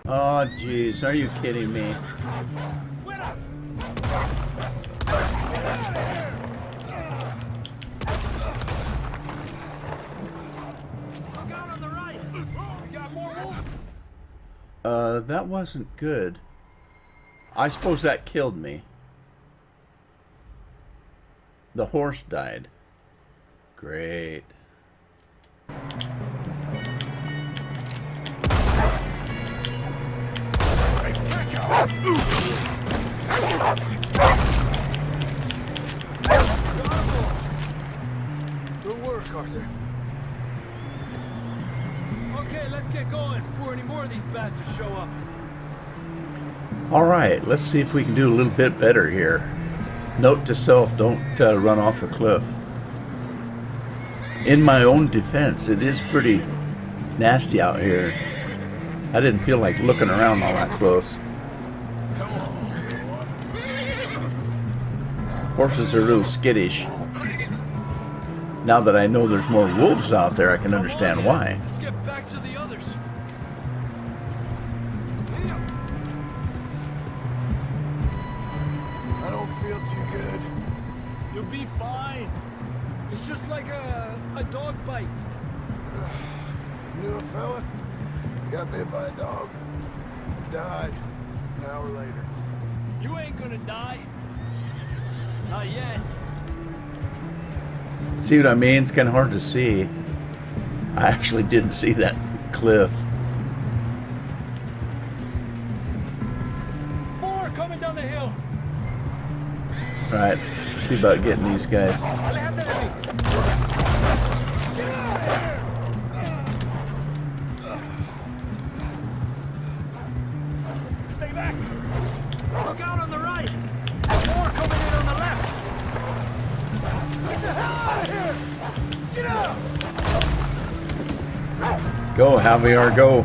Oh, jeez. Are you kidding me? Look out on the right. We got more wolves. That wasn't good. I suppose that killed me. The horse died. Great. Good work, Arthur. Okay, let's get going before any more of these bastards show up. Alright, let's see if we can do a little bit better here. Note to self, don't run off a cliff. In my own defense, it is pretty nasty out here. I didn't feel like looking around all that close. Horses are a little skittish. Now that I know there's more wolves out there, I can understand why. Let's get back to the others. I don't feel too good. You'll be fine. It's just like a dog bite. Knew a fella, got bit by a dog, died an hour later. You ain't gonna die. Not yet. See what I mean? It's kind of hard to see. I actually didn't see that cliff. More coming down the hill. Right, see about getting these guys. Stay back. Look out on the right. More coming in on the left. Get the hell out of here! Get out! Go, Javier, go.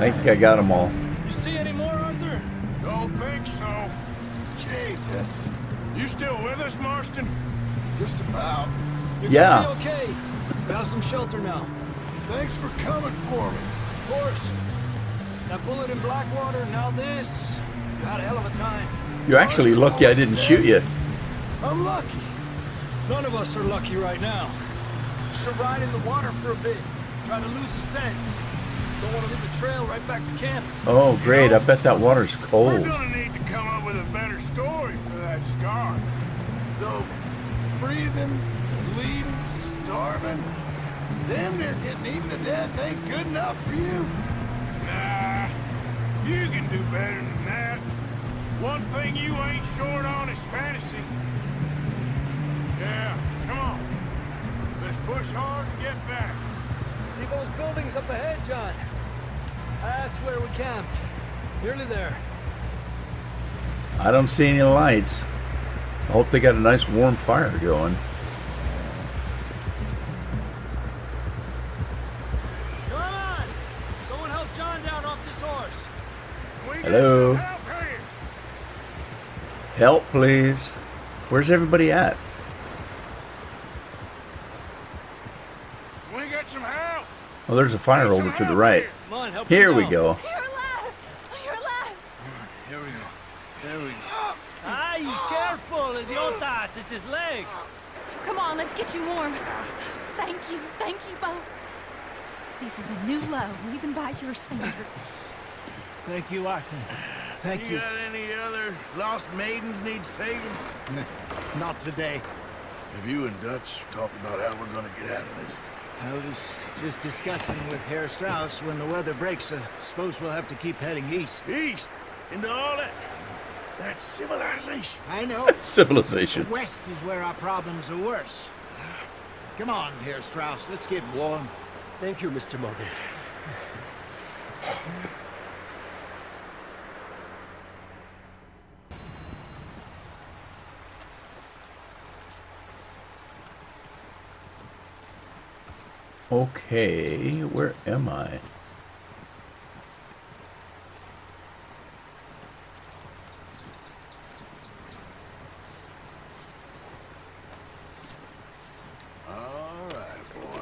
I think I got them all. You see any more, Arthur? Don't think so. Jesus. You still with us, Marston? Just about. You're Yeah. gonna be okay. We have some shelter now. Thanks for coming for me. Of course. That bullet in Blackwater, now this. You had a hell of a time. You're actually lucky I didn't shoot you. I'm lucky. None of us are lucky right now. Should ride in the water for a bit. Try to lose the scent. Don't want to leave the trail right back to camp. Oh, great. I bet that water's We're cold. gonna need to come up with a better story for that scar. So, freezing, bleeding, starving, damn near getting eaten to death ain't good enough for you. Nah, you can do better than that. One thing you ain't short on is fantasy. Yeah, come on. Let's push hard and get back. See those buildings up ahead, John? That's where we camped. Nearly there. I don't see any lights. I hope they got a nice warm fire going. Come on! Someone help John down off this horse. We got Hello? some help here. Help, please. Where's everybody at? We got some help. Oh, there's a fire over to the right. Come on, help Here him we down. go. You're alive! You're alive! Here we go. There we go. Ay, careful, idiotas! It's his leg! Come on, let's get you warm. Thank you both. This is a new low, even by your standards. Thank you, Arthur. Thank you. got any other lost maidens need saving? Not today. Have you and Dutch talked about how we're gonna get out of this? I was just discussing with Herr Strauss when the weather breaks. I suppose we'll have to keep heading east. East? Into all that? That's civilization. I know. Civilization. West is where our problems are worse. Come on, Herr Strauss. Let's get warm. Thank you, Mr. Morgan. Okay, where am I? All right, boy.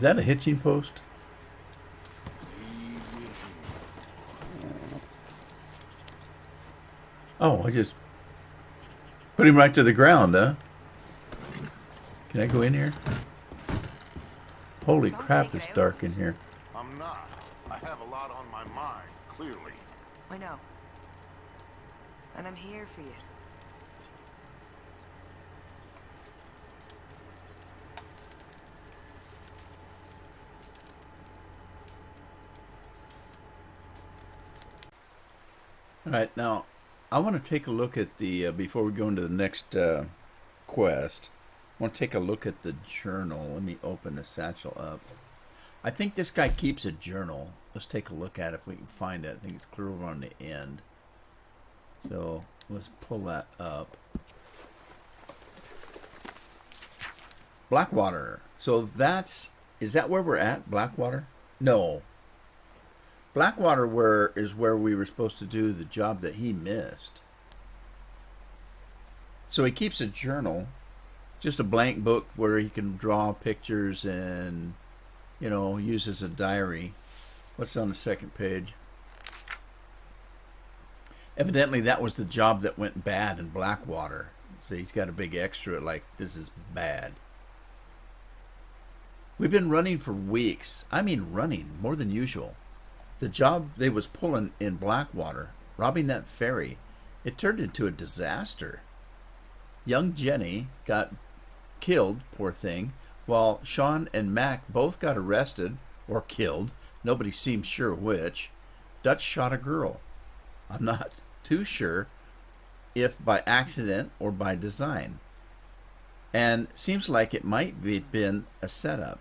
that a hitching post? Oh, I just put him right to the ground, huh? Can I go in here? Holy crap, it's dark in here. I'm not. I have a lot on my mind, clearly. I know. And I'm here for you. All right, now I want to take a look at the, before we go into the next quest, I want to take a look at the journal. Let me open the satchel up. I think this guy keeps a journal. Let's take a look at it if we can find it. I think it's clear over on the end. So let's pull that up. Blackwater. So is that where we're at? Blackwater? No. Blackwater is where we were supposed to do the job that he missed. So he keeps a journal, just a blank book where he can draw pictures and, you know, use as a diary. What's on the second page? Evidently that was the job that went bad in Blackwater. So he's got a big extra like, this is bad. We've been running for weeks. I mean running, more than usual. The job they was pulling in Blackwater, robbing that ferry, it turned into a disaster. Young Jenny got killed, poor thing, while Sean and Mac both got arrested or killed. Nobody seems sure which. Dutch shot a girl. I'm not too sure if by accident or by design. And seems like it might have been a setup.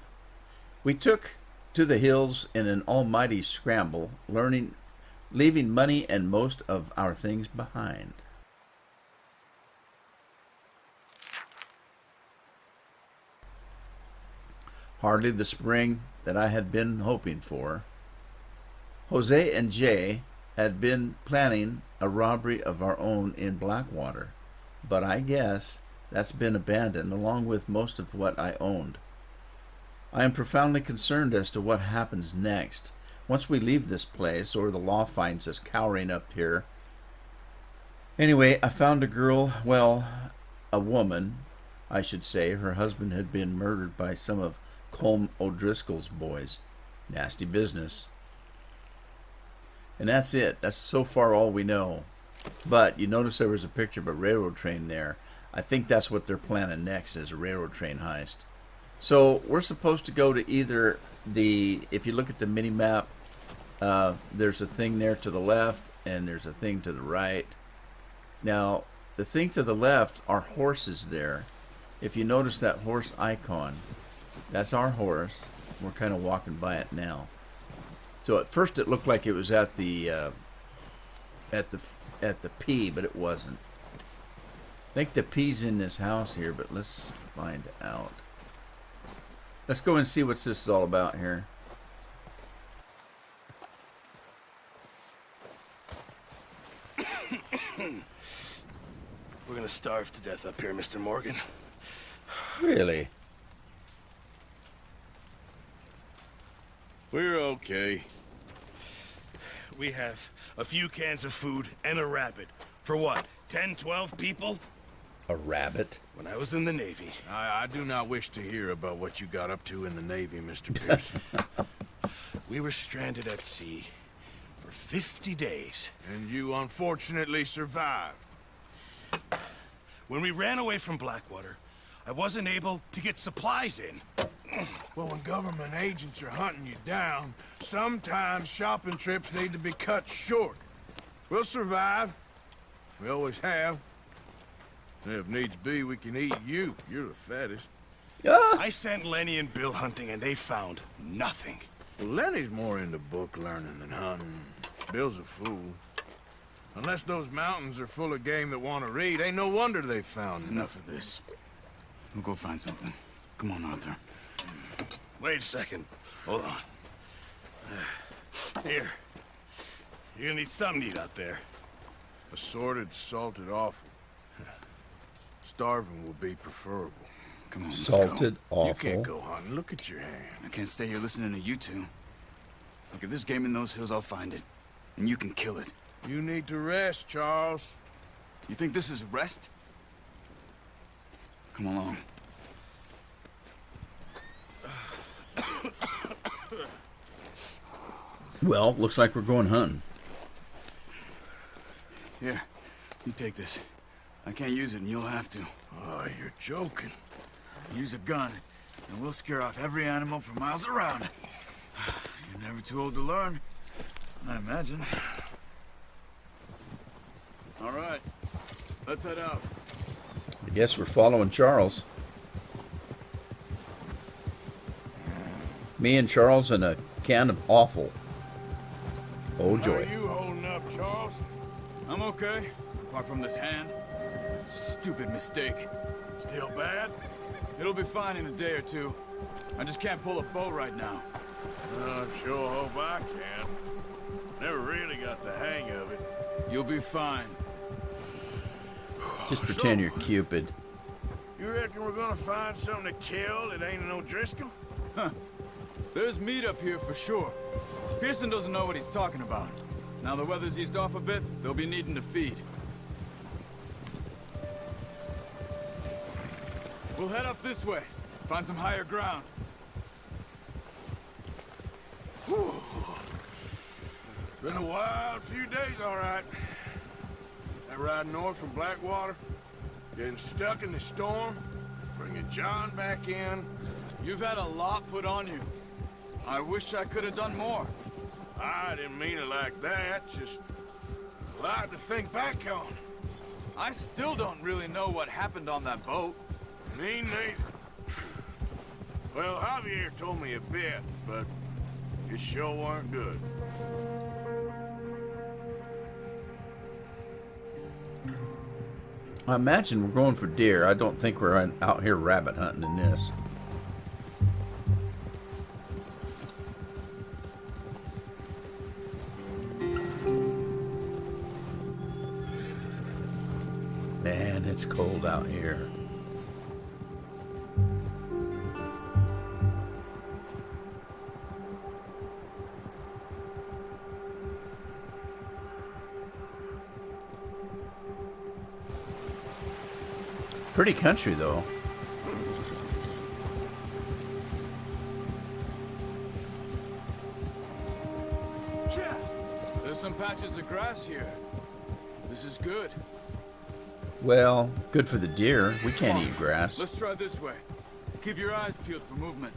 We took to the hills in an almighty scramble, leaving money and most of our things behind. Hardly the spring that I had been hoping for. Jose and Jay had been planning a robbery of our own in Blackwater, but I guess that's been abandoned along with most of what I owned. I am profoundly concerned as to what happens next. Once we leave this place, or the law finds us cowering up here. Anyway, I found a girl, well, a woman, I should say. Her husband had been murdered by some of Colm O'Driscoll's boys. Nasty business. And that's it. That's so far all we know. But you notice there was a picture of a railroad train there. I think that's what they're planning next, is a railroad train heist. So we're supposed to go to either if you look at the mini map, there's a thing there to the left and there's a thing to the right. Now, the thing to the left are horses there. If you notice that horse icon, that's our horse. We're kind of walking by it now. So at first it looked like it was at the P, but it wasn't. I think the P's in this house here, but let's find out. Let's go and see what this is all about here. We're gonna starve to death up here, Mr. Morgan. Really? We're okay. We have a few cans of food and a rabbit. For what, 10, 12 people? A rabbit? When I was in the Navy. I do not wish to hear about what you got up to in the Navy, Mr. Pearson. We were stranded at sea for 50 days. And you unfortunately survived. When we ran away from Blackwater, I wasn't able to get supplies in. Well, when government agents are hunting you down, sometimes shopping trips need to be cut short. We'll survive. We always have. And if needs be, we can eat you. You're the fattest. I sent Lenny and Bill hunting, and they found nothing. Well, Lenny's more into book learning than hunting. Bill's a fool. Unless those mountains are full of game that want to read, ain't no wonder they found Enough of this. We'll go find something. Come on, Arthur. Wait a second. Hold on. Here. You're gonna need something to eat out there. Assorted, salted offal. Starving will be preferable. Come on, let's Salted, go. You can't awful. go hunting. Look at your hand. I can't stay here listening to you two. Look, if there's game in those hills, I'll find it. And you can kill it. You need to rest, Charles. You think this is rest? Come along. Well, looks like we're going hunting. Here, you take this. I can't use it, and you'll have to. Oh, you're joking. Use a gun, and we'll scare off every animal for miles around. You're never too old to learn, I imagine. All right, let's head out. I guess we're following Charles. Me and Charles and a can of awful. Oh, How joy. are you holding up, Charles? I'm okay, apart from this hand. Stupid mistake. Still bad? It'll be fine in a day or two. I just can't pull a bow right now. I sure hope I can. Never really got the hang of it. You'll be fine. Just pretend you're Cupid. You reckon we're gonna find something to kill that ain't an O'Driscoll? There's meat up here for sure. Pearson doesn't know what he's talking about. Now the weather's eased off a bit, they'll be needing to feed. We'll head up this way. Find some higher ground. Been a wild few days, all right. That ride north from Blackwater, getting stuck in the storm, bringing John back in. You've had a lot put on you. I wish I could have done more. I didn't mean it like that, just a lot to think back on. I still don't really know what happened on that boat. Me neither. Well, Javier told me a bit, but it sure weren't good. I imagine we're going for deer. I don't think we're out here rabbit hunting in this. Man, it's cold out here. Pretty country, though. There's some patches of grass here. This is good. Well, good for the deer. We can't eat grass. Let's try this way. Keep your eyes peeled for movement.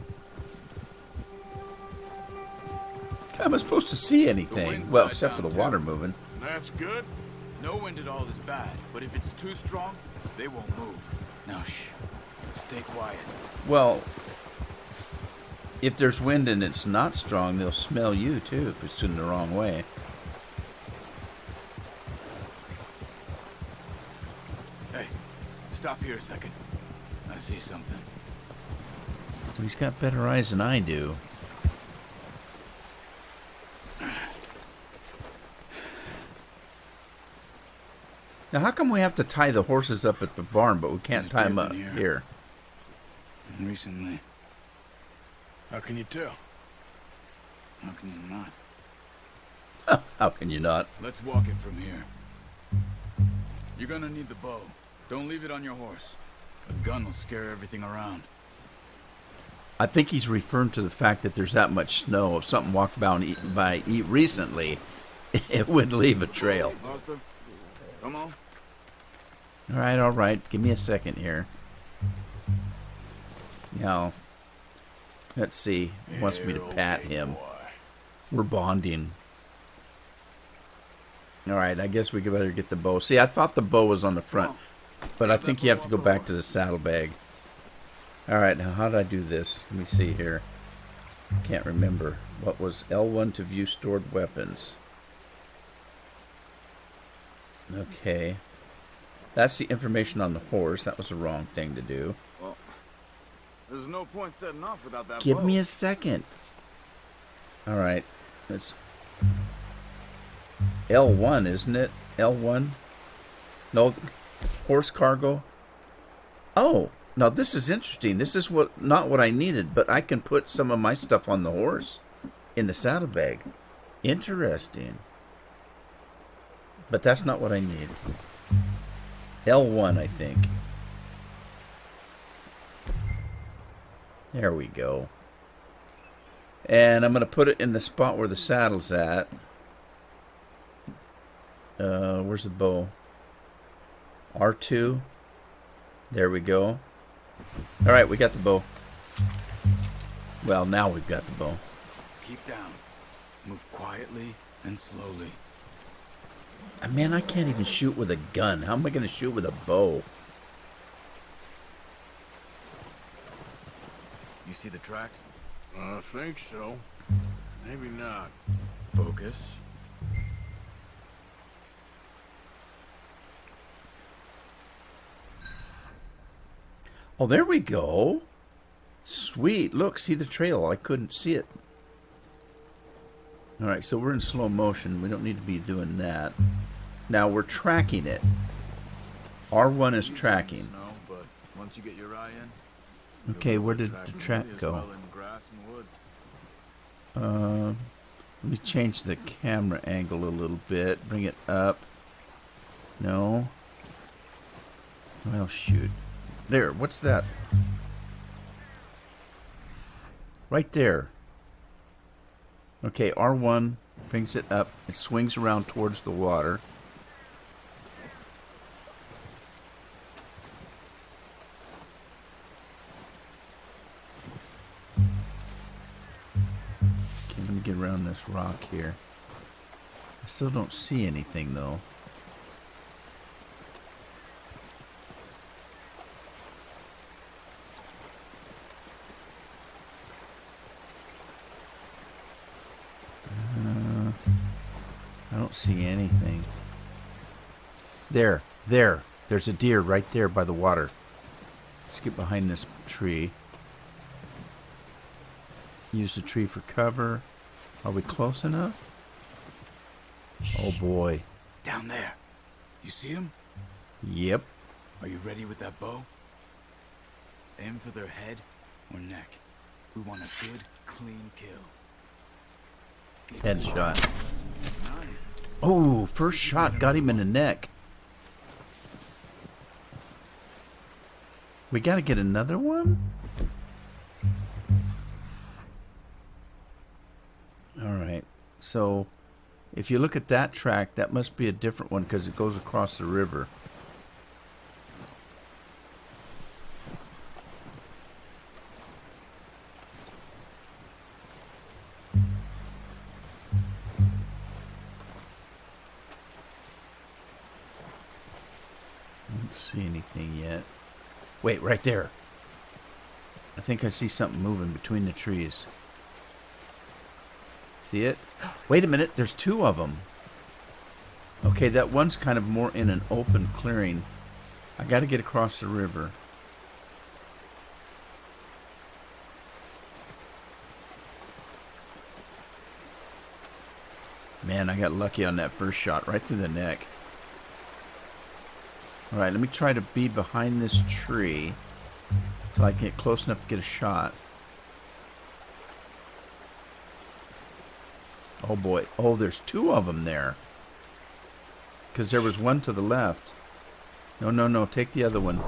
How am I supposed to see The anything? wind's Well, died except for down, the too. water moving. That's good. No wind at all is bad, but if it's too strong, they won't move. Now shh. Stay quiet. Well, if there's wind and it's not strong, they'll smell you too if it's in the wrong way. Hey, stop here a second. I see something. He's got better eyes than I do. Now, how come we have to tie the horses up at the barn, but we can't There's tie them deer up in here. here? Recently. How can you tell? How can you not? How can you not? Let's walk it from here. You're gonna need the bow. Don't leave it on your horse. A gun will scare everything around. I think he's referring to the fact that there's that much snow. If something walked by recently, it would leave a trail. Arthur, come on. All right. Give me a second here. Now, let's see. He wants me to pat him. We're bonding. All right, I guess we better get the bow. See, I thought the bow was on the front, but I think you have to go back to the saddlebag. All right, now how did I do this? Let me see here. Can't remember. What was L1 to view stored weapons? Okay. That's the information on the horse. That was the wrong thing to do. Well, there's no point setting off without that Give bow. me a second. All right. It's L1, isn't it? L1? No, horse cargo. Oh, Now this is interesting. This is not what I needed, but I can put some of my stuff on the horse in the saddlebag. Interesting. But that's not what I need. L1, I think. There we go. And I'm going to put it in the spot where the saddle's at. Where's the bow? R2. There we go. Alright, we got the bow. Well, now we've got the bow. Keep down. Move quietly and slowly. Man, I can't even shoot with a gun. How am I going to shoot with a bow? You see the tracks? I think so. Maybe not. Focus. Oh, there we go. Sweet. Look, see the trail. I couldn't see it. All right, so we're in slow motion. We don't need to be doing that. Now we're tracking it. R1 is tracking. No, but once you get your eye in. Okay, where did the track go? Let me change the camera angle a little bit. Bring it up. No. Well, shoot. There, what's that? Right there. Okay, R1 brings it up. It swings around towards the water. Okay, let me get around this rock here. I still don't see anything, though. I don't see anything. There's a deer right there by the water. Let's get behind this tree. Use the tree for cover. Are we close enough? Oh boy. Down there. You see him? Yep. Are you ready with that bow? Aim for their head or neck. We want a good, clean kill. Headshot. Nice. Oh, first shot got him in the neck. We gotta get another one? Alright, so if you look at that track, that must be a different one because it goes across the river. See anything yet? Wait, right there. I think I see something moving between the trees. See it? Wait a minute, there's two of them. Okay, that one's kind of more in an open clearing. I got to get across the river. Man, I got lucky on that first shot, right through the neck. Alright, let me try to be behind this tree so I can get close enough to get a shot. Oh boy. Oh, there's two of them there. Because there was one to the left. No. Take the other one.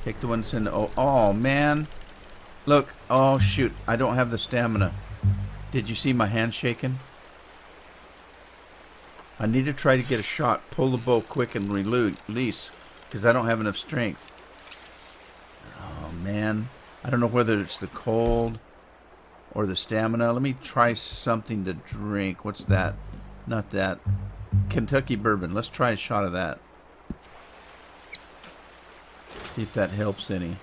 Take the one that's in the... Oh, man. Look. Oh, shoot. I don't have the stamina. Did you see my hand shaking? I need to try to get a shot. Pull the bow quick and release. Because I don't have enough strength. Oh, man. I don't know whether it's the cold or the stamina. Let me try something to drink. What's that? Not that. Kentucky bourbon. Let's try a shot of that. See if that helps any.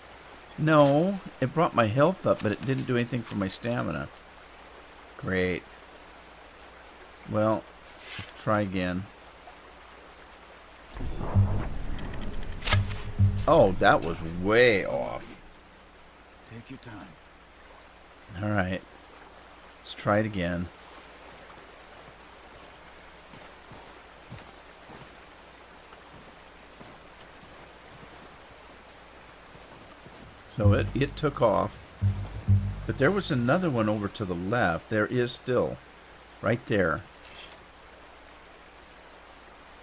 No. It brought my health up, but it didn't do anything for my stamina. Great. Well... let's try again. Oh, that was way off. Take your time. Alright. Let's try it again. So it took off. But there was another one over to the left. There is still. Right there.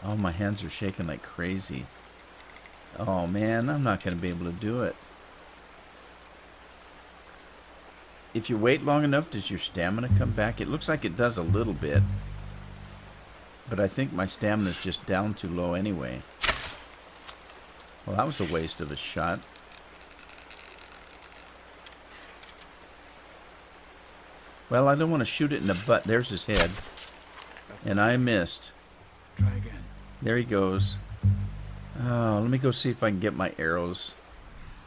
Oh, my hands are shaking like crazy. Oh, man, I'm not going to be able to do it. If you wait long enough, does your stamina come back? It looks like it does a little bit. But I think my stamina is just down too low anyway. Well, that was a waste of a shot. Well, I don't want to shoot it in the butt. There's his head. And I missed. Try again. There he goes. Oh, let me go see if I can get my arrows.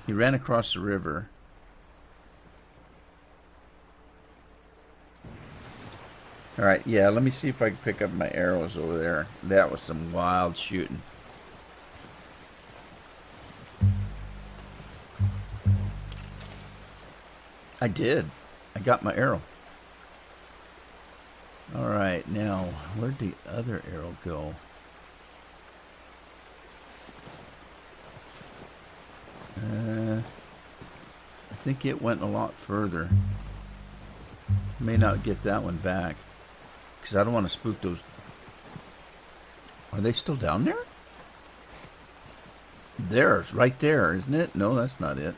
He ran across the river. Alright, yeah, let me see if I can pick up my arrows over there. That was some wild shooting. I did. I got my arrow. Alright, now, where'd the other arrow go? I think it went a lot further. May not get that one back. Because I don't want to spook those. Are they still down there? There's right there, isn't it? No, that's not it.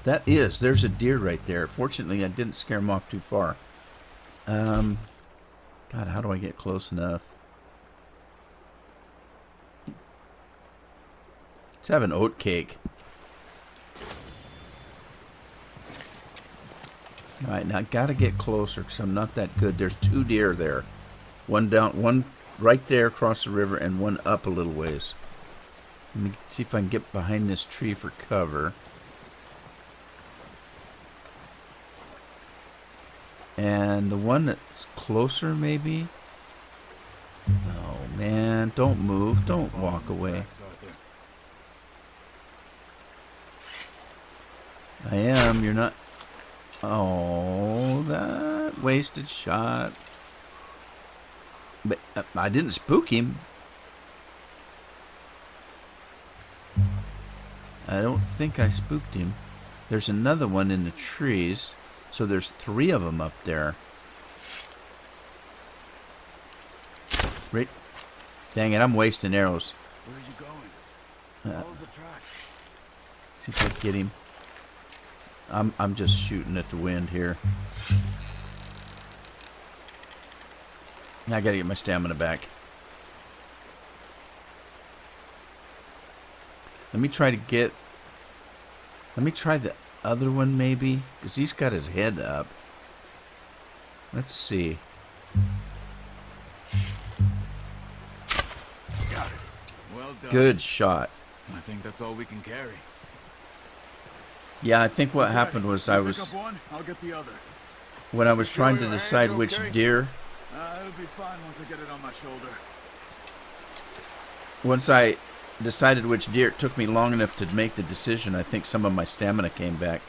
That is. There's a deer right there. Fortunately, I didn't scare him off too far. God, how do I get close enough? Let's have an oat cake. Alright, now I gotta get closer because I'm not that good. There's 2 deer there. One down, one right there across the river, and one up a little ways. Let me see if I can get behind this tree for cover. And the one that's closer, maybe? Oh, man. Don't move. Don't walk away. I am. You're not. Oh, that wasted shot. But I didn't spook him. I don't think I spooked him. There's another one in the trees. So there's 3 of them up there. Right. Dang it, I'm wasting arrows. Where are you going? Follow the tracks. See if I can get him. I'm just shooting at the wind here. Now I gotta get my stamina back. Let me try the other one maybe, because he's got his head up. Let's see. Got it. Well done. Good shot. I think that's all we can carry. Yeah, I think what happened was You pick up one, I'll get the other. when I was trying to decide which deer, It'll be fine once I get it on my shoulder. once I decided which deer, it took me long enough to make the decision. I think some of my stamina came back.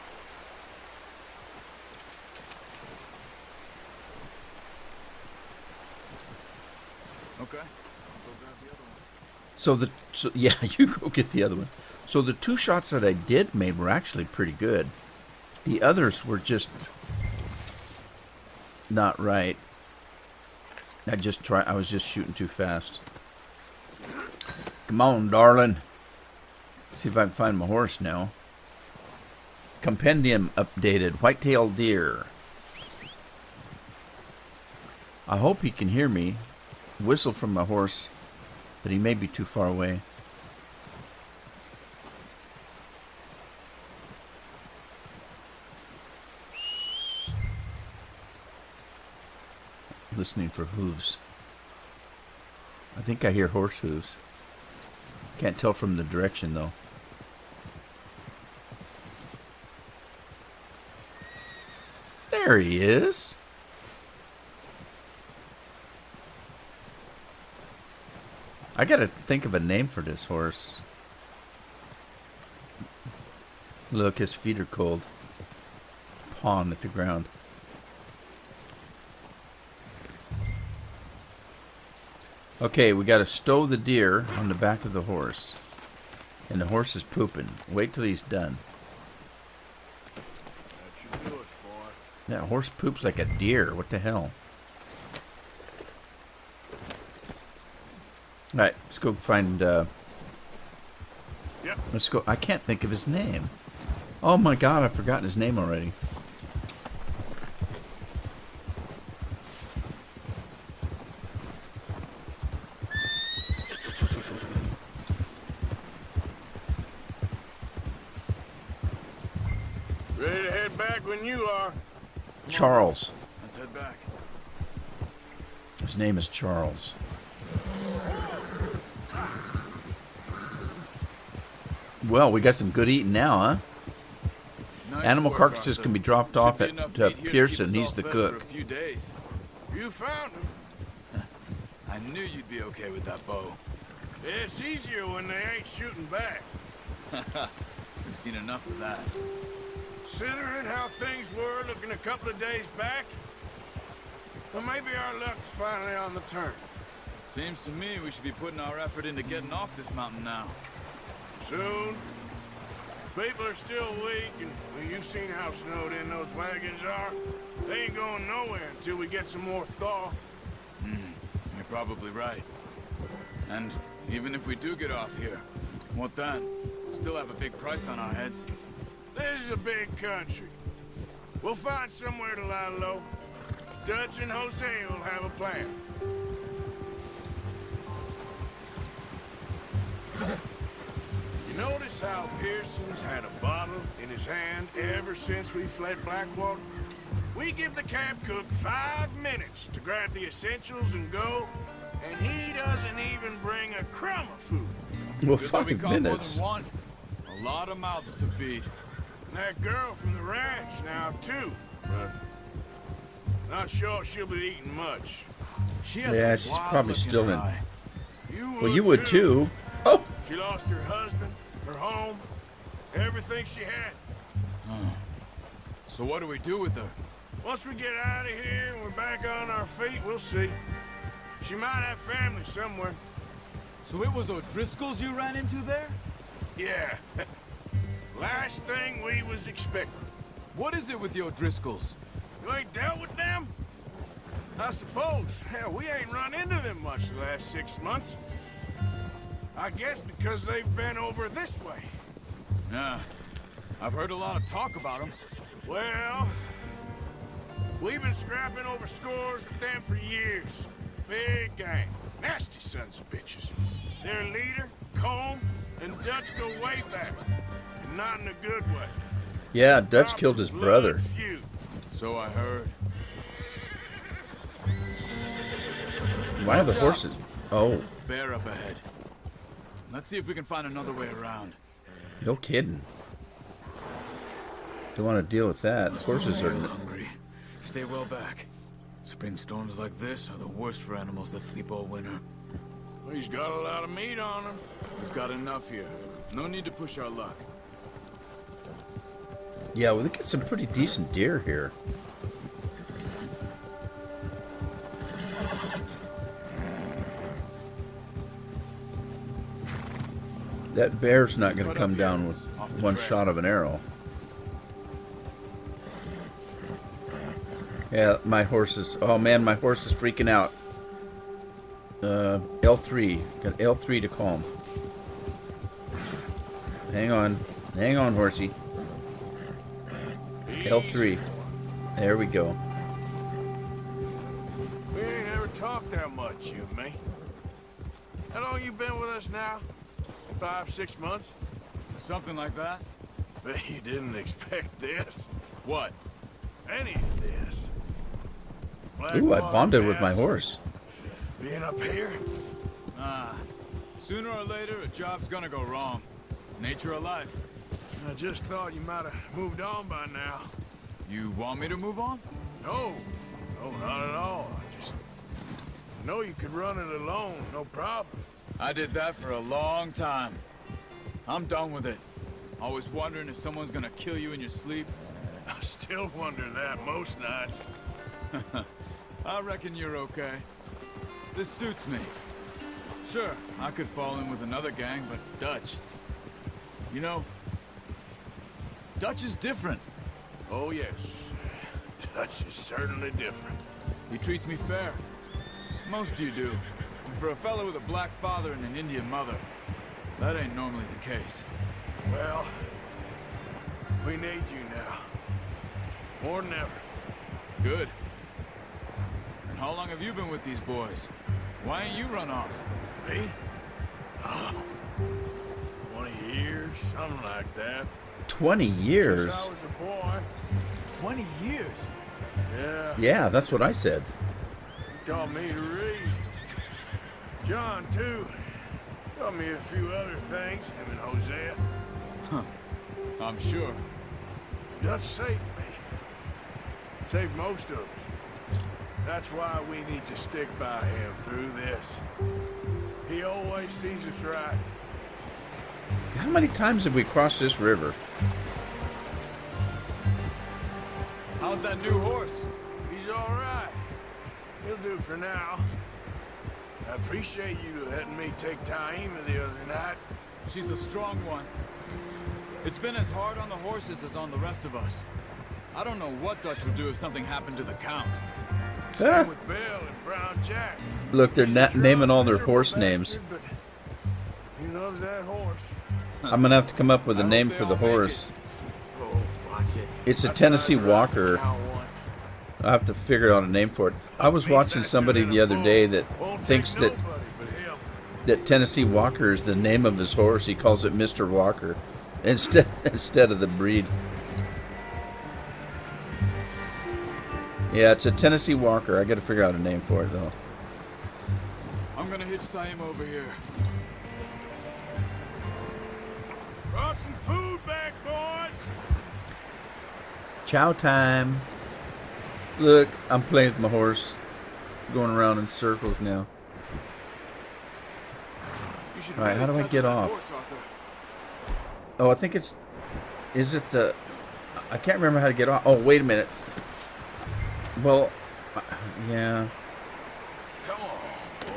Okay. I'll go grab the other one. So yeah, you go get the other one. So the 2 shots that I did make were actually pretty good. The others were just not right. I was just shooting too fast. Come on, darling. See if I can find my horse now. Compendium updated. White-tailed deer. I hope he can hear me. Whistle from my horse, but he may be too far away. Listening for hooves. I think I hear horse hooves. Can't tell from the direction though. There he is. I gotta think of a name for this horse. Look, his feet are cold. Pawing at the ground. Okay, we got to stow the deer on the back of the horse. And the horse is pooping. Wait till he's done. That should do us, boy. That horse poops like a deer. What the hell? Alright, let's go find... Yep. Let's go... I can't think of his name. Oh my god, I've forgotten his name already. Ready to head back when you are. Charles. Let's head back. His name is Charles. Well, we got some good eating now, huh? Nice Animal work, carcasses Arthur. can be dropped Should off be at enough meat here to keep Pearson. us He's all the fed cook. For a few days. You found him. I knew you'd be okay with that bow. It's easier when they ain't shooting back. We've seen enough of that. Considering how things were looking a couple of days back, well, maybe our luck's finally on the turn. Seems to me we should be putting our effort into getting off this mountain now. Soon. People are still weak, and well, you've seen how snowed in those wagons are. They ain't going nowhere until we get some more thaw. You're probably right. And even if we do get off here, what then? We'll still have a big price on our heads. This is a big country. We'll find somewhere to lie low. Dutch and Jose will have a plan. You notice how Pearson's had a bottle in his hand ever since we fled Blackwater? We give the camp cook 5 minutes to grab the essentials and go, and he doesn't even bring a crumb of food. Well, Good that we 5 caught minutes. more than one. A lot of mouths to feed. And that girl from the ranch now, too. But not sure she'll be eating much. She has Yeah, a she's wild probably look in still her in. eye. Well, you would too. Oh! She lost her husband, her home, everything she had. So what do we do with her? Once we get out of here and we're back on our feet, we'll see. She might have family somewhere. So it was O'Driscoll's you ran into there? Yeah. Last thing we was expecting. What is it with the O'Driscolls? You ain't dealt with them? I suppose. Hell, we ain't run into them much the last 6 months. I guess because they've been over this way. Yeah. I've heard a lot of talk about them. Well, we've been scrapping over scores with them for years. Big gang. Nasty sons of bitches. Their leader, Combe, and Dutch go way back. And not in a good way. Yeah, Dutch killed his Blood brother. feud. So I heard. Why are the Watch out. horses? Oh, Bear up ahead. Let's see if we can find another way around. no kidding. Don't want to deal with that. Horses are... Real hungry. Stay well back. Spring storms like this are the worst for animals that sleep all winter. Well, he's got a lot of meat on him. We've got enough here. No need to push our luck. Yeah, well, they get some pretty decent deer here. That bear's not going to Cut come up here, down with off the one trail. shot of an arrow. Yeah, my horse is... Oh, man, my horse is freaking out. L3. Got L3 to calm. Hang on. Hang on, horsey. L3. There we go. We ain't ever talked that much, you and me. How long you been with us now? 5, 6 months? Something like that? Bet you didn't expect this. What? Any of this. Ooh, I Blackwater bonded with my Pass, horse. Being up here? Sooner or later, a job's gonna go wrong. Nature of life. I just thought you might have moved on by now. You want me to move on? No. No, not at all. I know you could run it alone, no problem. I did that for a long time. I'm done with it. Always wondering if someone's gonna kill you in your sleep. I still wonder that most nights. I reckon you're okay. This suits me. Sure, I could fall in with another gang, but Dutch... You know, Dutch is different. Oh, yes. Dutch is certainly different. He treats me fair. Most you do. And for a fellow with a black father and an Indian mother, that ain't normally the case. Well, we need you now. More than ever. Good. And how long have you been with these boys? Why ain't you run off? Me? 20 years, something like that. 20 years? Since I was a boy. 20 years? Yeah. Yeah, that's what I said. He taught me to read. John, too. Taught me a few other things, him and Hosea. I'm sure. Dutch saved me. Saved most of us. That's why we need to stick by him through this. He always sees us right. How many times have we crossed this river? How's that new horse? He's all right. He'll do for now. I appreciate you letting me take Taima the other night. She's a strong one. It's been as hard on the horses as on the rest of us. I don't know what Dutch would do if something happened to the Count. Same with Bill and Brown Jack. Look, they're He's a naming all their miserable horse bastard, names. but he loves that horse. I'm gonna have to come up with a I name hope for they the all make horse. it. Oh, watch it. It's a I Tennessee tried to ride Walker. the cow once. I have to figure out a name for it. I was watching somebody the other day that Won't thinks take that nobody but him. that Tennessee Walker is the name of his horse. He calls it Mr. Walker instead of the breed. Yeah, it's a Tennessee Walker. I got to figure out a name for it though. I'm gonna hitch Taima over here. Brought some food back, boys. Chow time. Look, I'm playing with my horse, going around in circles now. You should All right, how do I touch get that off? horse, Arthur. Oh, I think it's. Is it the? I can't remember how to get off. Oh, wait a minute. Well, yeah. Come on,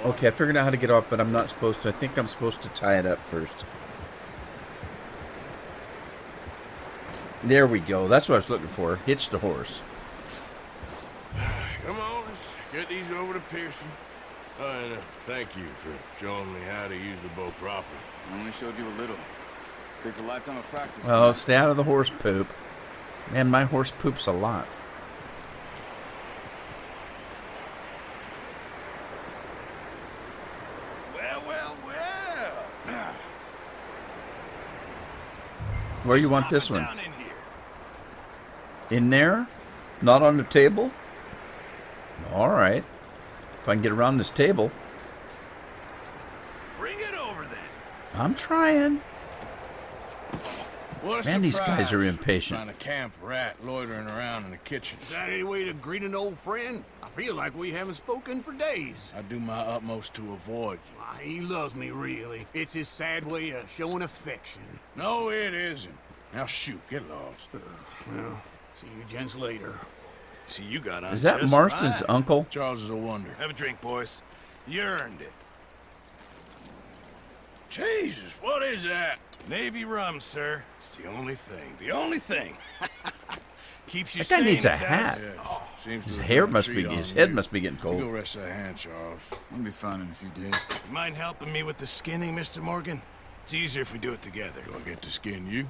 boy. Okay, I figured out how to get off, but I'm not supposed to. I think I'm supposed to tie it up first. There we go. That's what I was looking for. Hitch the horse. Come on, let's get these over to Pearson. And thank you for showing me how to use the bow properly. I only showed you a little. Takes a lifetime of practice. Well, stay out of the horse poop. Man, my horse poops a lot. Well. Where you want this one? In there? Not on the table? All right. If I can get around this table. Bring it over then. I'm trying. What a Man, these guys are surprise. impatient. Find a camp rat loitering around in the kitchen. Is that any way to greet an old friend? I feel like we haven't spoken for days. I do my utmost to avoid you. Why, he loves me, really. It's his sad way of showing affection. No, it isn't. Now shoot, get lost. Well, see you gents later. See, you got on Is that just Marston's fine. uncle? Charles is a wonder. Have a drink, boys. You earned it. Jesus, what is that? Navy rum, sir. It's the only thing. The only thing. Keeps you That guy sane, needs a it does. hat. Yeah, seems His to have hair done a must be. treat His on head you. must be getting You go cold. rest that hand, Charles. I'll be fine in a few days. You mind helping me with the skinning, Mr. Morgan? It's easier if we do it together. Do I get to skin you?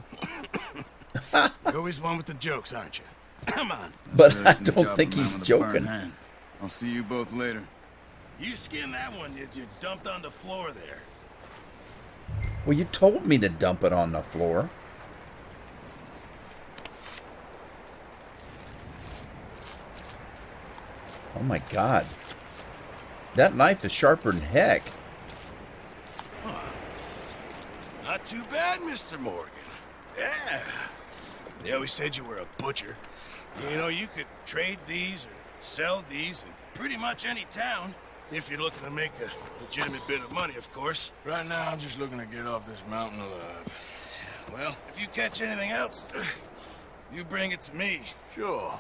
You're always one with the jokes, aren't you? Come on. But Sure I isn't a don't job think for a man he's with a burnt joking. hand. I'll see you both later. You skin that one that you dumped on the floor there. Well, you told me to dump it on the floor. Oh my God. That knife is sharper than heck. Not too bad, Mr. Morgan. Yeah. They always said you were a butcher. You know, you could trade these or sell these in pretty much any town. If you're looking to make a legitimate bit of money, of course. Right now, I'm just looking to get off this mountain alive. Well, if you catch anything else, you bring it to me. Sure.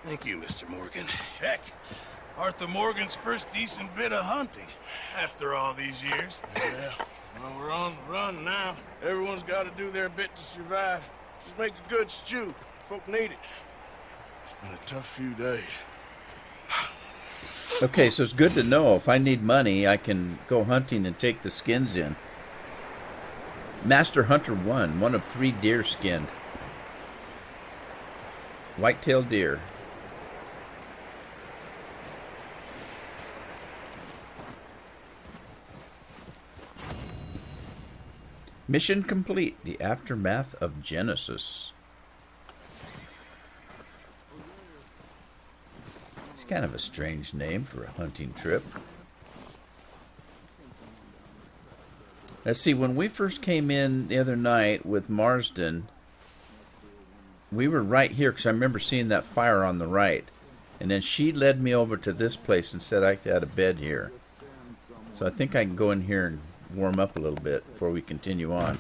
Thank you, Mr. Morgan. Heck, Arthur Morgan's first decent bit of hunting after all these years. Yeah, well, we're on the run now. Everyone's got to do their bit to survive. Just make a good stew. Folk need it. It's been a tough few days. Okay, so it's good to know. If I need money, I can go hunting and take the skins in. Master Hunter 1, one of 3 deer skinned. White-tailed deer. Mission complete. The aftermath of Genesis. It's kind of a strange name for a hunting trip. Let's see, when we first came in the other night with Marsden, we were right here because I remember seeing that fire on the right. And then she led me over to this place and said I had a bed here. So I think I can go in here and warm up a little bit before we continue on.